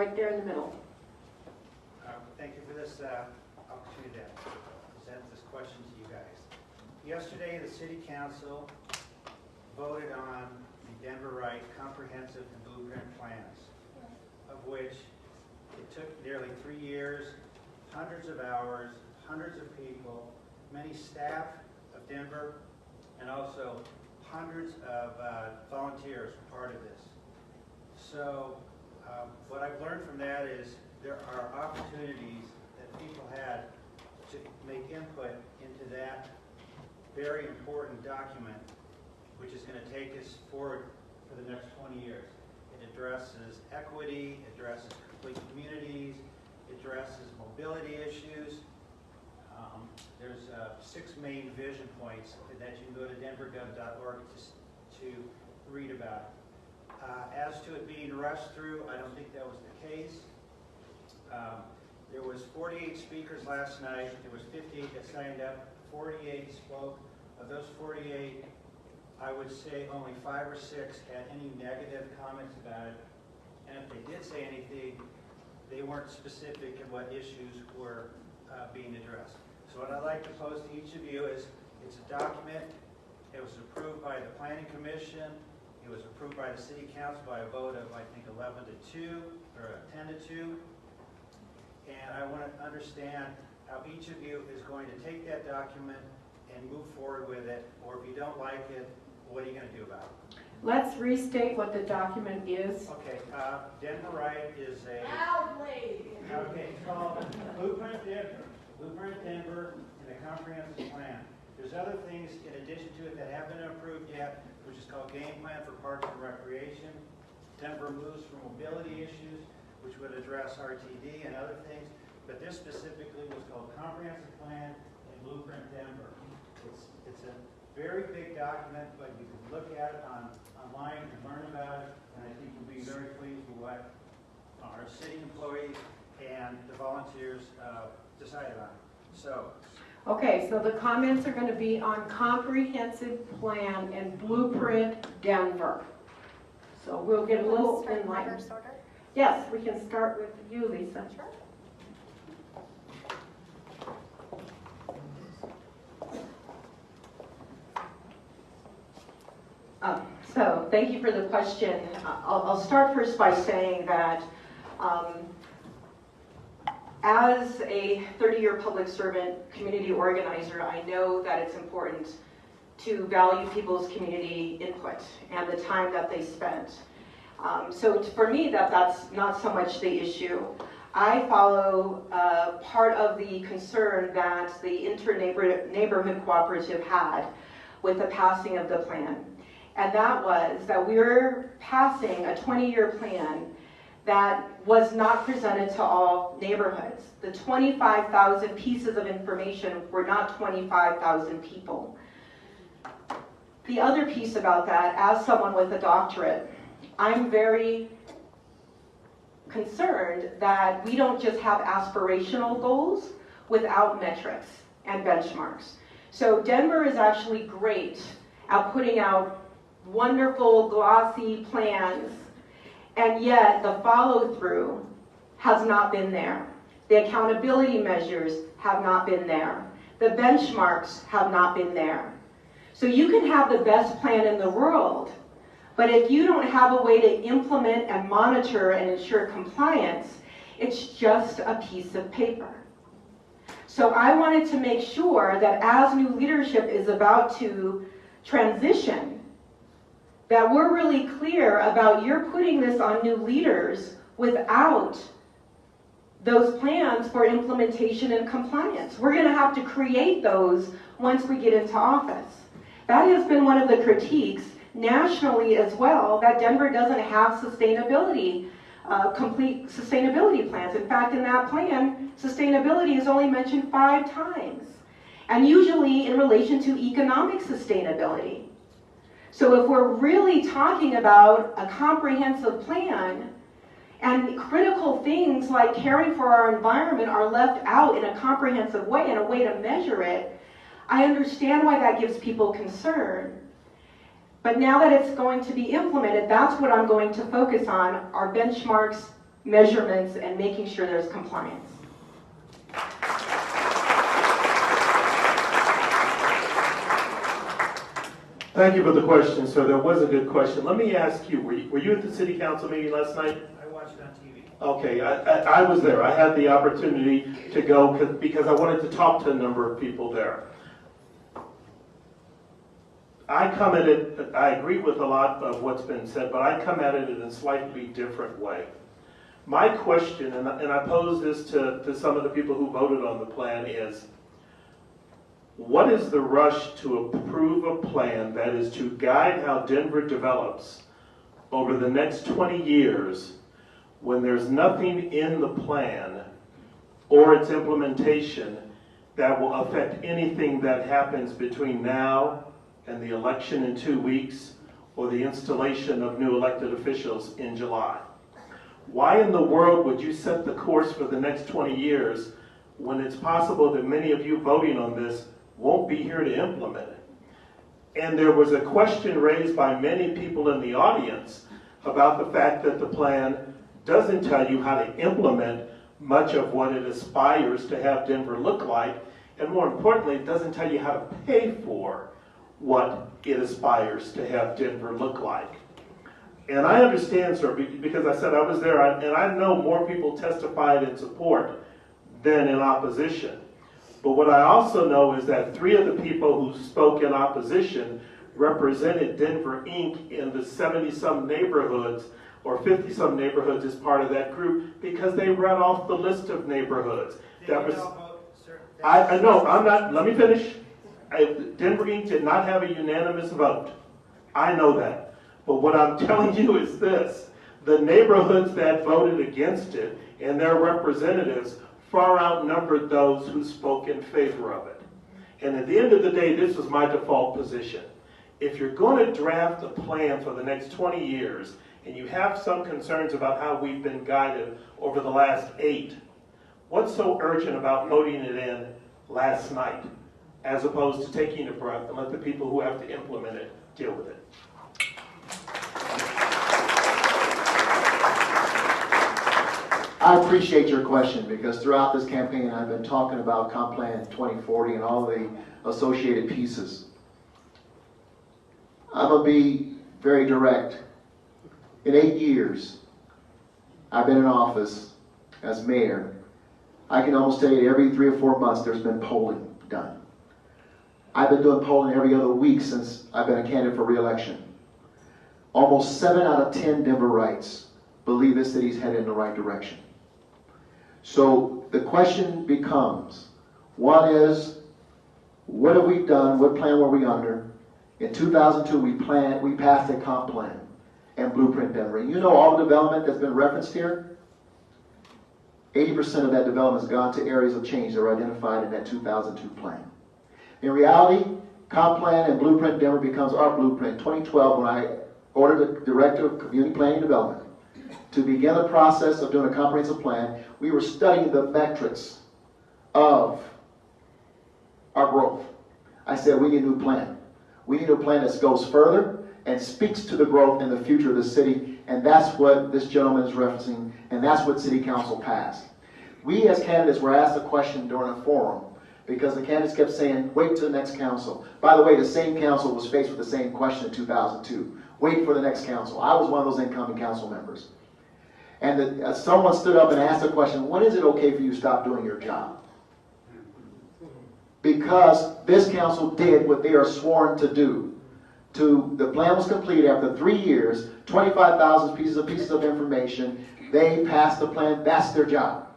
right there in the middle. Thank you for this opportunity to present this question to you guys. Yesterday, the City Council voted on the Denveright comprehensive and blueprint plans, of which it took nearly 3 years, hundreds of hours, hundreds of people, many staff of Denver, and also hundreds of volunteers were part of this. So what I've learned from that is there are opportunities that people had to make input into that very important document, which is going to take us forward for the next 20 years. It addresses equity, it addresses complete communities, it addresses mobility issues. There's 6 main vision points that you can go to denvergov.org to read about. As to it being rushed through, I don't think that was the case. There was 48 speakers last night. There was 58 that signed up. 48 spoke. Of those 48, I would say only 5 or 6 had any negative comments about it. And if they did say anything, they weren't specific in what issues were being addressed. So what I'd like to pose to each of you is, it's a document. It was approved by the Planning Commission. It was approved by the City Council by a vote of, I think, 11 to 2, or 10 to 2. And I want to understand how each of you is going to take that document and move forward with it, or if you don't like it, what are you going to do about it? Let's restate what the document is. Okay, Denveright is a... Loudly! Okay, it's called Blueprint Denver and a Comprehensive Plan. There's other things in addition to it that haven't been approved yet, which is called Game Plan for Parks and Recreation. Denver moves for mobility issues, which would address RTD and other things. But this specifically was called Comprehensive Plan and Blueprint Denver. It's a very big document, but you can look at it online and learn about it, and I think you'll be very pleased with what our city employees and the volunteers decided on. So. Okay, so the comments are going to be on comprehensive plan and blueprint Denver. So we'll get a little enlightened. Yes, we can start with you, Lisa. Sure. So thank you for the question. I'll start first by saying that as a 30-year public servant, community organizer, I know that it's important to value people's community input and the time that they spent. So for me, that's not so much the issue. I follow part of the concern that the inter-neighborhood cooperative had with the passing of the plan. And that was that we're passing a 20-year plan that was not presented to all neighborhoods. The 25,000 pieces of information were not 25,000 people. The other piece about that, as someone with a doctorate, I'm very concerned that we don't just have aspirational goals without metrics and benchmarks. So Denver is actually great at putting out wonderful glossy plans, and yet the follow-through has not been there. The accountability measures have not been there. The benchmarks have not been there. So you can have the best plan in the world, but if you don't have a way to implement and monitor and ensure compliance, it's just a piece of paper. So I wanted to make sure that as new leadership is about to transition, that we're really clear about you're putting this on new leaders without those plans for implementation and compliance. We're going to have to create those once we get into office. That has been one of the critiques nationally as well, that Denver doesn't have sustainability, complete sustainability plans. In fact, in that plan, sustainability is only mentioned 5 times, and usually in relation to economic sustainability. So if we're really talking about a comprehensive plan and critical things like caring for our environment are left out in a comprehensive way and a way to measure it, I understand why that gives people concern. But now that it's going to be implemented, that's what I'm going to focus on, are benchmarks measurements and making sure there's compliance. Thank you for the question, sir. That was a good question. Let me ask you, were you at the city council meeting last night? I watched it on TV. Okay, I was there. I had the opportunity to go because I wanted to talk to a number of people there. I agree with a lot of what's been said, but I come at it in a slightly different way. My question, and I pose this to some of the people who voted on the plan, is what is the rush to approve a plan that is to guide how Denver develops over the next 20 years when there's nothing in the plan or its implementation that will affect anything that happens between now and the election in 2 weeks or the installation of new elected officials in July? Why in the world would you set the course for the next 20 years when it's possible that many of you voting on this won't be here to implement it? And there was a question raised by many people in the audience about the fact that the plan doesn't tell you how to implement much of what it aspires to have Denver look like, and more importantly, it doesn't tell you how to pay for what it aspires to have Denver look like. And I understand, sir, because I said I was there, and I know more people testified in support than in opposition. But what I also know is that 3 of the people who spoke in opposition represented Denver, Inc. in the 70-some neighborhoods or 50-some neighborhoods as part of that group because they read off the list of neighborhoods. That was, I know, I'm not, let me finish. Denver, Inc. did not have a unanimous vote. I know that. But what I'm telling you is this. The neighborhoods that voted against it and their representatives far outnumbered those who spoke in favor of it. And at the end of the day, this was my default position. If you're going to draft a plan for the next 20 years, and you have some concerns about how we've been guided over the last 8, what's so urgent about voting it in last night, as opposed to taking a breath and let the people who have to implement it deal with it? I appreciate your question because throughout this campaign I've been talking about Comp Plan 2040 and all the associated pieces. I'm going to be very direct. In 8 years I've been in office as mayor, I can almost tell you every 3 or 4 months there's been polling done. I've been doing polling every other week since I've been a candidate for re-election. Almost 7 out of 10 Denverites believe this city's headed in the right direction. So the question becomes, one is, what have we done? What plan were we under? In 2002, we passed a comp plan and blueprint Denver. And you know all the development that's been referenced here? 80% of that development has gone to areas of change that were identified in that 2002 plan. In reality, comp plan and blueprint Denver becomes our blueprint. 2012, when I ordered the director of community planning and development to begin the process of doing a comprehensive plan, we were studying the metrics of our growth. I said, we need a new plan. We need a plan that goes further and speaks to the growth and the future of the city, and that's what this gentleman is referencing, and that's what City Council passed. We as candidates were asked a question during a forum because the candidates kept saying, wait till the next council. By the way, the same council was faced with the same question in 2002. Wait for the next council. I was one of those incoming council members. And someone stood up and asked the question, when is it okay for you to stop doing your job? Because this council did what they are sworn to do. The plan was completed after 3 years, 25,000 pieces of information. They passed the plan. That's their job.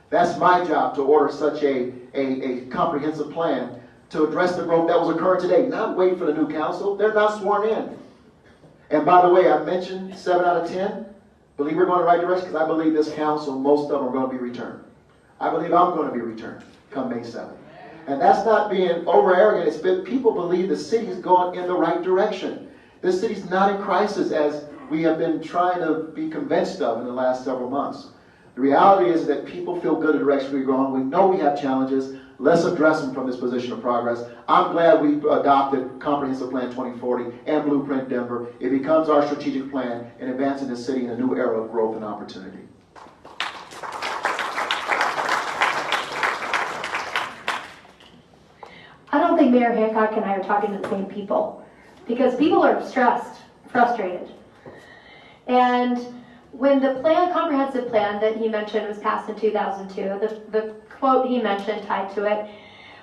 That's my job to order such a comprehensive plan to address the growth that was occurring today. Not wait for the new council. They're not sworn in. And by the way, I mentioned 7 out of 10. Believe we're going in the right direction because I believe this council, most of them are going to be returned. I believe I'm going to be returned come May 7th. And that's not being over arrogant. It's been, people believe the city's going in the right direction. This city's not in crisis as we have been trying to be convinced of in the last several months. The reality is that people feel good at the direction we're going. We know we have challenges. Let's address them from this position of progress. I'm glad we adopted Comprehensive Plan 2040 and Blueprint Denver. It becomes our strategic plan in advancing the city in a new era of growth and opportunity. think Mayor Hancock and I are talking to the same people, because people are stressed, frustrated. And when the comprehensive plan that he mentioned was passed in 2002, the quote he mentioned tied to it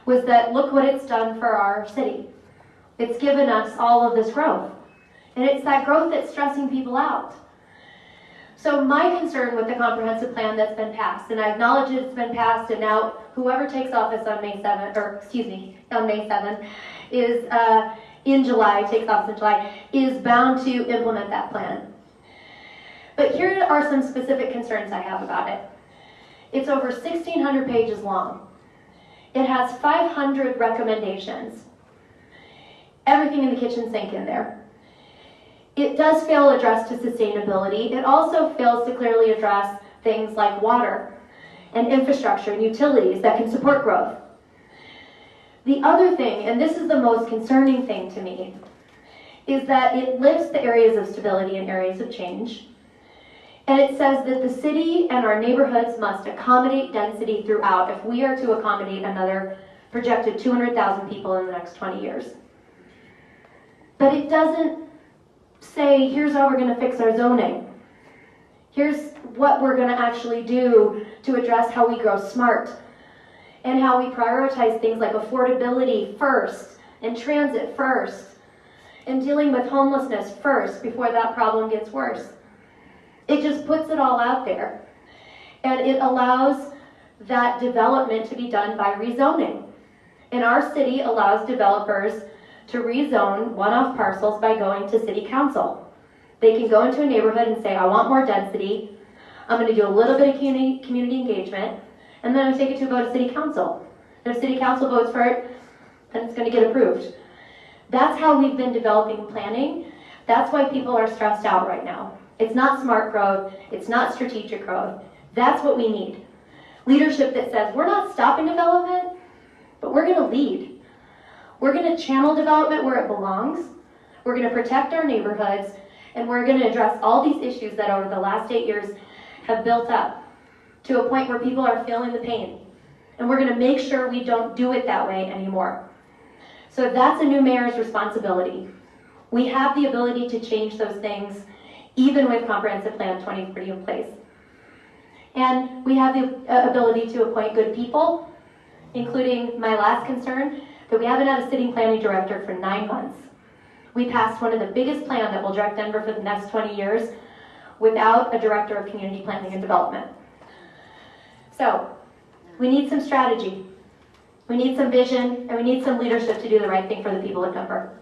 was that, look what it's done for our city. It's given us all of this growth. And it's that growth that's stressing people out. So my concern with the comprehensive plan that's been passed, and I acknowledge it's been passed, and now whoever takes office on May 7th is in July, takes office in July, is bound to implement that plan. But here are some specific concerns I have about it. It's over 1,600 pages long. It has 500 recommendations. Everything in the kitchen sink in there. It does fail address to sustainability. It also fails to clearly address things like water and infrastructure and utilities that can support growth. The other thing, and this is the most concerning thing to me, is that it lists the areas of stability and areas of change. And it says that the city and our neighborhoods must accommodate density throughout if we are to accommodate another projected 200,000 people in the next 20 years. But it doesn't say, here's how we're going to fix our zoning. Here's what we're going to actually do to address how we grow smart and how we prioritize things like affordability first and transit first and dealing with homelessness first before that problem gets worse. It just puts it all out there, and it allows that development to be done by rezoning. And our city allows developers to rezone one-off parcels by going to city council. They can go into a neighborhood and say, I want more density, I'm going to do a little bit of community engagement, and then I'm going to take it to a vote of city council. And if city council votes for it, then it's going to get approved. That's how we've been developing planning. That's why people are stressed out right now. It's not smart growth, it's not strategic growth. That's what we need. Leadership that says, we're not stopping development, but we're going to lead. We're going to channel development where it belongs. We're going to protect our neighborhoods, and we're going to address all these issues that over the last 8 years have built up to a point where people are feeling the pain. And we're going to make sure we don't do it that way anymore. So that's a new mayor's responsibility. We have the ability to change those things, even with Comprehensive Plan 2030 in place. And we have the ability to appoint good people, including my last concern, that we haven't had a sitting planning director for 9 months. We passed one of the biggest plans that will direct Denver for the next 20 years without a director of community planning and development. So, we need some strategy, we need some vision, and we need some leadership to do the right thing for the people of Denver.